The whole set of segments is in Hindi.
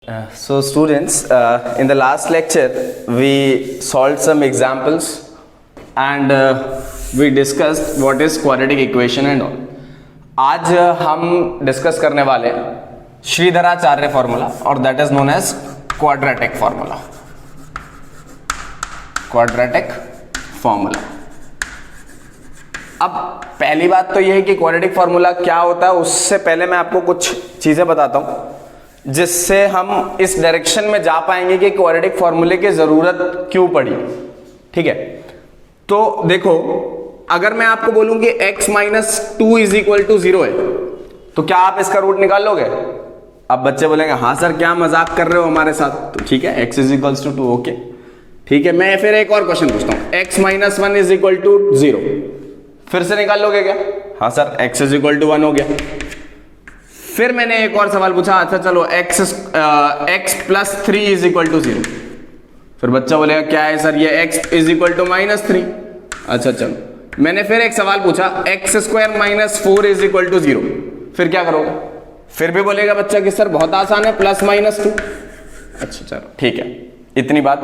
So students, in the last lecture we solved some examples and we discussed what is quadratic equation and all. आज हम डिस्कस करने वाले हैं श्रीधराचार्य फॉर्मूला और that is known as quadratic formula. Quadratic formula. अब पहली बात तो यह है कि क्वाड्रेटिक फॉर्मूला क्या होता है, उससे पहले मैं आपको कुछ चीजें बताता हूं जिससे हम इस डायरेक्शन में जा पाएंगे कि क्वाड्रेटिक फॉर्मूले की जरूरत क्यों पड़ी. ठीक है, तो देखो अगर मैं आपको बोलूं कि x minus two is equal to 0 है तो क्या आप इसका रूट निकाल लोगे? अब बच्चे बोलेंगे हाँ सर क्या मजाक कर रहे हो हमारे साथ. तो ठीक है, x is equal to 2. Okay ठीक है, मैं फिर एक और क्वेश्चन पूछता हूं, x minus 1 is equal to 0 फिर से निकाल लोगे क्या? हाँ sir x is equal to 1 हो गया. फिर मैंने एक और सवाल पूछा, अच्छा चलो x plus 3 is equal to 0. फिर बच्चा बोलेगा क्या है सर ये x is equal to minus 3. अच्छा चलो मैंने फिर एक सवाल पूछा, x square minus 4 is equal to 0. फिर क्या करोगे? फिर भी बोलेगा बच्चा कि सर बहुत आसान है, प्लस माइनस 2. अच्छा चलो ठीक है, इतनी बात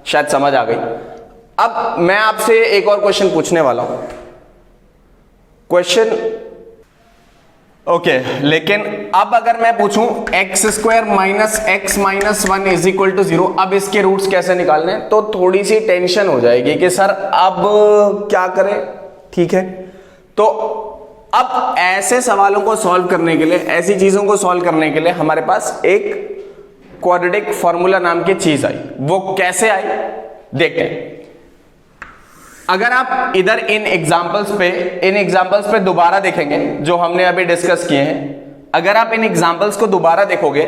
शायद समझ आ गई. अब मैं आपसे एक और क्वेश्चन पूछने वाला हूं. क्वेश्चन ओके लेकिन अब अगर मैं पूछूं x square minus x minus 1 is equal to 0, अब इसके रूट्स कैसे निकालने, तो थोड़ी सी टेंशन हो जाएगी कि सर अब क्या करें. ठीक है, तो अब ऐसे सवालों को सॉल्व करने के लिए, ऐसी चीजों को सॉल्व करने के लिए हमारे पास एक क्वाड्रेटिक फॉर्मूला नाम की चीज आई. वो कैसे आई देखते हैं. अगर आप इधर इन एग्जांपल्स पे दोबारा देखेंगे जो हमने अभी डिस्कस किए हैं, अगर आप इन एग्जांपल्स को दोबारा देखोगे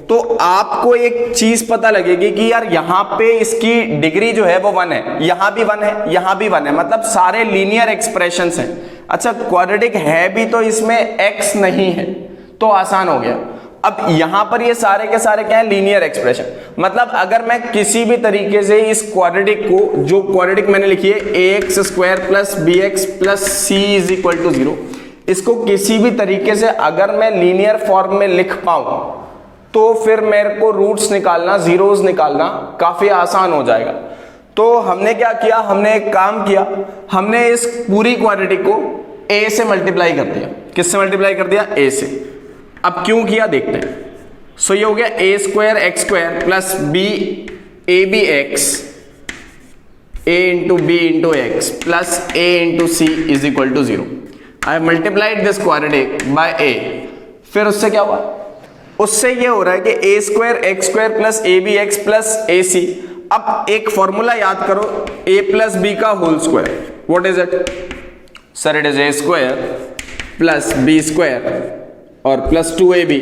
तो आपको एक चीज पता लगेगी कि यार यहां पे इसकी डिग्री जो है वो 1 है, यहां भी 1 है, यहां भी 1 है, मतलब सारे लीनियर एक्सप्रेशंस हैं. अच्छा क्वाड्रेटिक है भी तो इसमें x नहीं है, तो आसान हो गया. अब यहां पर ये सारे के सारे क्या है, लीनियर एक्सप्रेशन. मतलब अगर मैं किसी भी तरीके से इस क्वाड्रेटिक को, जो क्वाड्रेटिक मैंने लिखी है ax square plus bx plus c is equal to 0, इसको किसी भी तरीके से अगर मैं लीनियर फॉर्म में लिख पाऊं तो फिर मेरे को रूट्स निकालना, जीरोस निकालना काफी आसान हो जाएगा. तो हमने क्या किया, हमने एक काम किया, हमने इस पूरी क्वाड्रेटिक को a से मल्टीप्लाई कर दिया. किससे मल्टीप्लाई कर दिया? a से. अब क्यों किया देखते हैं. सो ये हो गया a square x square plus b a b x a into b into x plus a into c is equal to 0. I have multiplied this quadratic by a. फिर उससे क्या हुआ? उससे ये हो रहा है कि a square x square plus a b x plus a c. अब एक फॉर्मूला याद करो, a प्लस बी का whole square. What is it? Sir it is a square plus b square और plus 2ab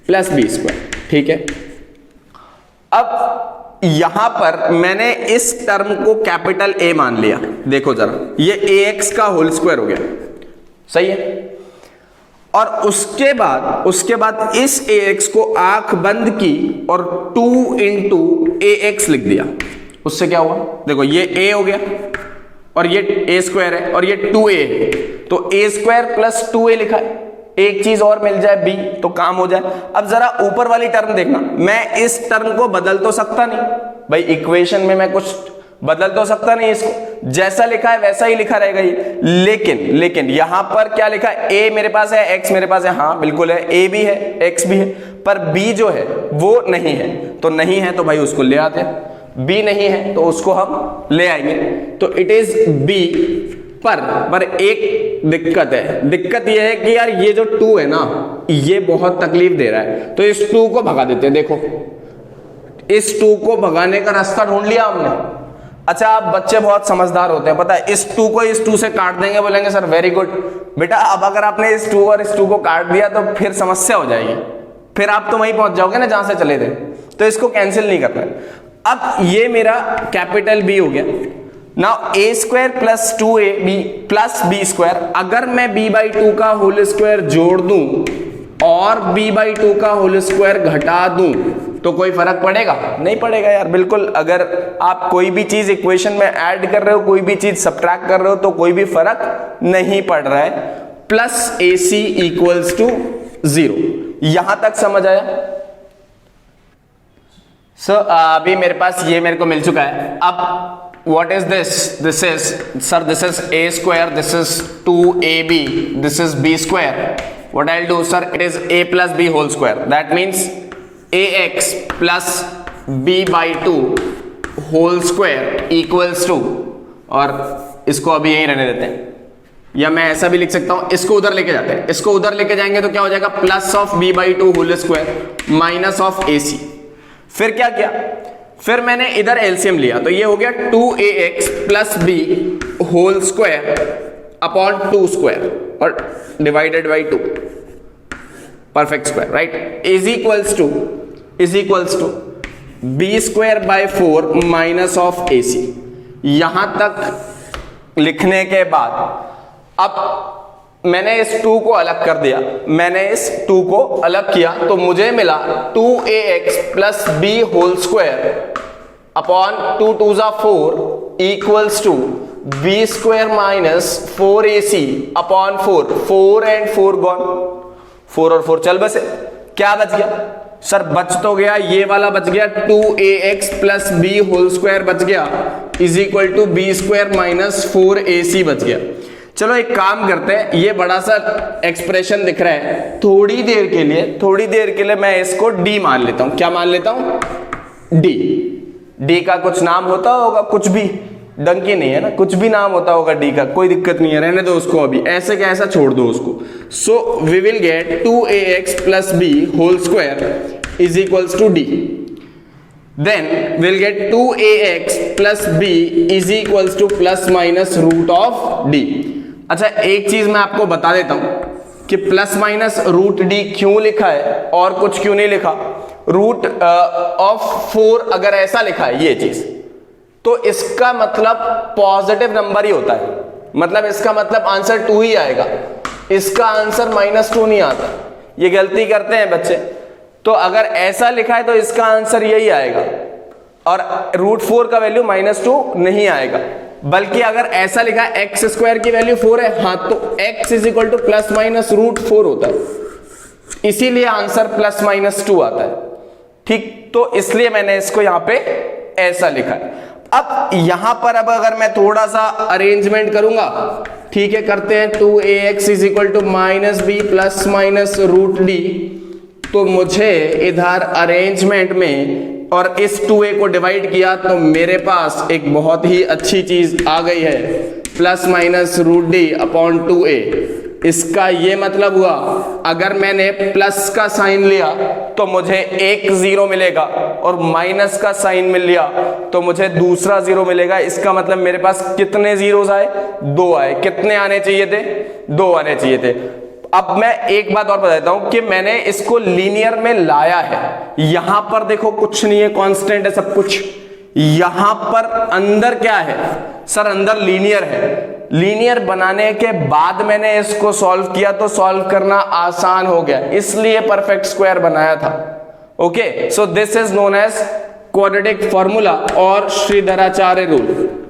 plus b square. ठीक है, अब यहां पर मैंने इस टर्म को कैपिटल A मान लिया. देखो जरा, ये ax का होल स्क्वायर हो गया. सही है. और उसके बाद इस ax को आंख बंद की और 2 इंटू ax लिख दिया. उससे क्या हुआ? देखो ये a हो गया और ये a स्क्वायर है और ये 2a है, तो a स्क्वायर प्लस 2a लिखा है. एक चीज और मिल जाए b तो काम हो जाए. अब जरा ऊपर वाली टर्म देखना, मैं इस टर्म को बदल तो सकता नहीं भाई, इक्वेशन में मैं कुछ बदल तो सकता नहीं, इसको जैसा लिखा है वैसा ही लिखा रहेगा ये. लेकिन यहां पर क्या लिखा है? a मेरे पास है, x मेरे पास है, हाँ बिल्कुल है, a भी है x भी है, पर b जो है वो नहीं है. तो नहीं है तो भाई उसको ले आते हैं, b नहीं है तो उसको हम ले आएंगे. तो इट इज b. पर एक दिक्कत है. दिक्कत यह है कि यार ये जो 2 है ना, ये बहुत तकलीफ दे रहा है, तो इस 2 को भगा देते हैं. देखो इस 2 को भगाने का रास्ता ढूंढ लिया हमने. अच्छा आप बच्चे बहुत समझदार होते हैं, पता है, इस 2 को इस 2 से काट देंगे, बोलेंगे सर वेरी गुड बेटा. अब अगर आपने इस 2 और इस 2 को काट दिया तो फिर समस्या हो जाएगी, फिर आप तो वहीं पहुंच जाओगे ना जहां से चले थे. तो इसको कैंसिल नहीं करना है. अब ये मेरा कैपिटल B हो गया. Now a square plus 2ab plus b square, अगर मैं b बाई 2 का होल स्क्वायर जोड़ दूं और b बाई 2 का होल स्क्वायर घटा दूं तो कोई फर्क पड़ेगा? नहीं पड़ेगा यार, बिल्कुल. अगर आप कोई भी चीज इक्वेशन में ऐड कर रहे हो, कोई भी चीज सब्ट्रैक्ट कर रहे हो, तो कोई भी फर्क नहीं पड़ रहा है. Plus ac equals to 0. यहां तक समझ आया? सो अभी मेरे पास ये मेरे को मिल चुका है। अब what is this? This is, sir, this is a square, this is 2ab, this is b square. What I'll do, sir, it is a plus b whole square. That means ax plus b by 2 whole square equals to, और इसको अभी यहीं रहने देते हैं, या मैं ऐसा भी लिख सकता हूं, इसको उधर लेके जाते हैं, इसको उधर लेके जाएंगे तो क्या हो जाएगा, plus of b by 2 whole square minus of ac। फिर क्या किया, फिर मैंने इधर एलसीएम लिया तो ये हो गया 2ax plus b whole square upon 2 square और divided by 2 perfect square, right, is equals to b square by 4 minus of ac। यहां तक लिखने के बाद अब मैंने इस 2 को अलग कर दिया, मैंने इस 2 को अलग किया तो मुझे मिला 2ax plus b whole square upon 2 2 जा 4 equals to b square minus 4ac upon 4 and 4 gone, 4 और 4 चल बसे, क्या बच गया सर, बच तो गया ये वाला बच गया 2ax plus b whole square बच गया is equal to b square minus 4ac बच गया। चलो एक काम करते हैं, ये बड़ा सा एक्सप्रेशन दिख रहा है, थोड़ी देर के लिए मैं इसको d मान लेता हूं। क्या मान लेता हूं, d का कुछ नाम होता होगा, कुछ भी डंकी नहीं है ना, कुछ भी नाम होता होगा d का, कोई दिक्कत नहीं है, रहने दो उसको, अभी ऐसे क्या ऐसा छोड़ दो उसको। So we will get 2ax plus b whole square is equals to d, then we'll get 2ax plus b is equals to plus minus root of d। अच्छा एक चीज मैं आपको बता देता हूं कि प्लस माइनस रूट डी क्यों लिखा है और कुछ क्यों नहीं लिखा। रूट ऑफ 4 अगर ऐसा लिखा है ये चीज तो इसका मतलब पॉजिटिव नंबर ही होता है, मतलब इसका मतलब आंसर 2 ही आएगा, इसका आंसर -2 नहीं आता, ये गलती करते हैं बच्चे। तो अगर ऐसा लिखा है तो इसका आंसर यही आएगा और रूट 4 का वैल्यू -2 नहीं आएगा, बल्कि अगर ऐसा लिखा है एक्स स्क्वायर की वैल्यू 4 है, हाँ तो x is equal to plus minus root 4 होता है, इसीलिए आंसर +-2 आता है, ठीक। तो इसलिए मैंने इसको यहां पे ऐसा लिखा है। अब यहां पर अब अगर मैं थोड़ा सा अरेंजमेंट करूंगा, ठीक है, करते हैं, 2ax is equal to minus b plus minus root d, तो मुझे इधर अरेंजमेंट में और इस 2a को डिवाइड किया तो मेरे पास एक बहुत ही अच्छी चीज आ गई है, plus minus root d upon 2a। इसका ये मतलब हुआ अगर मैंने प्लस का साइन लिया तो मुझे एक 0 मिलेगा और माइनस का साइन मिल लिया तो मुझे दूसरा 0 मिलेगा। इसका मतलब मेरे पास कितने जीरोस आए, 2 आए। कितने आने चाहिए थे, 2 आने चाहिए थे। अब मैं एक बात और बताता हूं कि मैंने इसको लीनियर में लाया है। यहां पर देखो कुछ नहीं है, कांस्टेंट है सब कुछ। यहां पर अंदर क्या है सर, अंदर लीनियर है। लीनियर बनाने के बाद मैंने इसको सॉल्व किया तो सॉल्व करना आसान हो गया, इसलिए परफेक्ट स्क्वायर बनाया था। Okay, so this is known as quadratic formula और श्रीधराचार्य रूल।